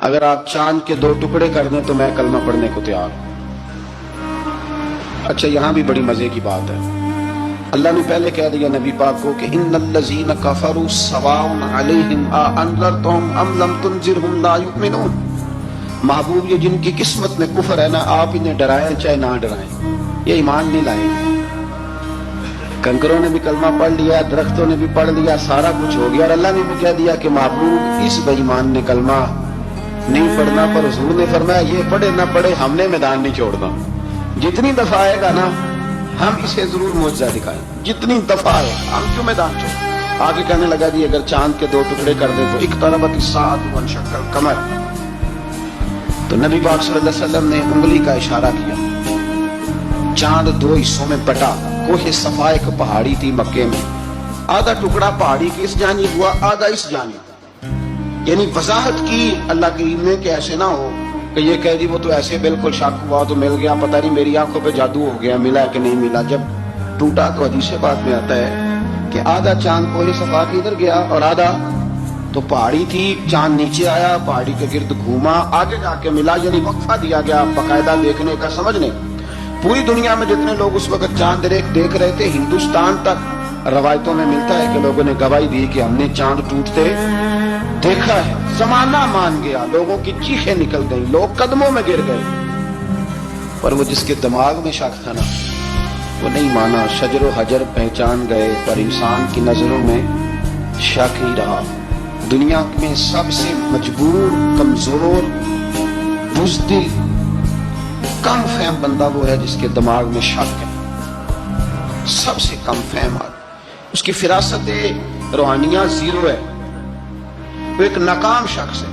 اگر آپ چاند کے 2 ٹکڑے کر دیں تو میں کلمہ پڑھنے کو تیار ہوں۔ اچھا یہاں بھی بڑی مزے کی بات ہے، اللہ نے پہلے کہہ دیا نبی پاک کو کہ ان الذین کفروا سواء علیہم انذرتہم ام لم تنذرہم لا یؤمنون۔ محبوب یہ جن کی قسمت میں کفر ہے نا، آپ انہیں ڈرائیں چاہے نہ ڈرائیں، یہ ایمان نہیں لائیں گے۔ کنکروں نے بھی کلمہ پڑھ لیا، درختوں نے بھی پڑھ لیا، سارا کچھ ہو گیا، اور اللہ نے بھی کہہ دیا کہ محبوب اس بے ایمان نے کلمہ نہیں پڑھنا، پر حضور نے فرمایا یہ پڑھے نہ پڑھے ہم نے میدان نہیں چھوڑنا، جتنی دفعہ آئے گا نا ہم اسے ضرور معجزہ دکھائیں، جتنی دفعہ آئے ہم کیوں میدان چھوڑیں۔ آگے کہنے لگا جی اگر چاند کے 2 ٹکڑے کر دیں تو اقتربت الساعۃ وانشق القمر، تو نبی پاک صلی اللہ علیہ وسلم نے انگلی کا اشارہ کیا، چاند 2 حصوں میں بٹا۔ کوہ صفا ایک پہاڑی تھی مکے میں، آدھا ٹکڑا پہاڑی کی اس جانب ہوا، آدھا اس جانب، یعنی وضاحت کی اللہ کریم نے کہ ایسے نہ ہو کہ یہ کہہ دی وہ تو ایسے بالکل شک ہوا تو مل گیا، پتہ نہیں میری آنکھوں پہ جادو ہو گیا، ملا ہے کہ نہیں ملا۔ جب ٹوٹا تو حدیث بات میں آتا ہے کہ آدھا چاند کوہ صفا کے ادھر گیا اور آدھا تو پہاڑی تھی، چاند نیچے آیا، پہاڑی کے گرد گھوما، آگے جا کے ملا، یعنی وقفہ دیا گیا باقاعدہ دیکھنے کا، سمجھنے۔ پوری دنیا میں جتنے لوگ اس وقت چاند دیکھ رہے تھے، ہندوستان تک روایتوں میں ملتا ہے کہ لوگوں نے گواہی دی کہ ہم نے چاند ٹوٹتے دیکھا ہے۔ زمانہ مان گیا، لوگوں کی چیخیں نکل گئیں، لوگ قدموں میں گر گئے، پر وہ جس کے دماغ میں شک تھا نا وہ نہیں مانا۔ شجر و حجر پہچان گئے پر انسان کی نظروں میں شک ہی رہا۔ دنیا میں سب سے مجبور، کمزور، بزدل، کم فہم بندہ وہ ہے جس کے دماغ میں شک ہے، سب سے کم فہم ہے، اس کی فراست روحانیہ 0 ہے، وہ ایک ناکام شخص ہے،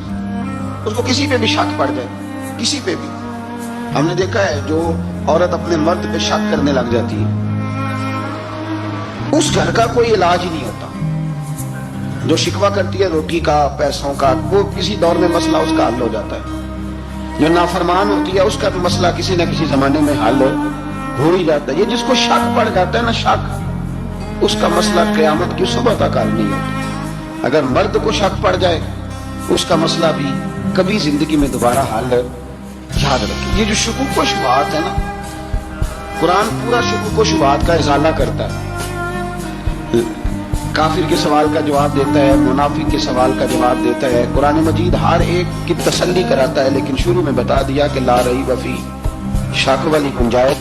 اس کو کسی پہ بھی شک پڑ جائے، کسی پہ بھی۔ ہم نے دیکھا ہے جو عورت اپنے مرد پہ شک کرنے لگ جاتی ہے اس گھر کا کوئی علاج ہی نہیں ہوتا۔ جو شکوہ کرتی ہے روٹی کا، پیسوں کا، وہ کسی دور میں مسئلہ اس کا حل ہو جاتا ہے۔ جو نافرمان ہوتی ہے اس کا بھی مسئلہ کسی نہ کسی زمانے میں حل ہو ہی جاتا ہے۔ یہ جس کو شک پڑ جاتا ہے نا، شک، اس کا مسئلہ قیامت کی صبح تک حل نہیں ہوتا۔ اگر مرد کو شک پڑ جائے اس کا مسئلہ بھی کبھی زندگی میں دوبارہ حل یاد رکھیں۔ یہ جو شکوک و شبہات ہے نا، قرآن پورا شکوک و شبہات کا ازالہ کرتا ہے، کافر کے سوال کا جواب دیتا ہے، منافق کے سوال کا جواب دیتا ہے۔ قرآن مجید ہر ایک کی تسلی کراتا ہے، لیکن شروع میں بتا دیا کہ لا ریب فیہ، شک والی گنجائش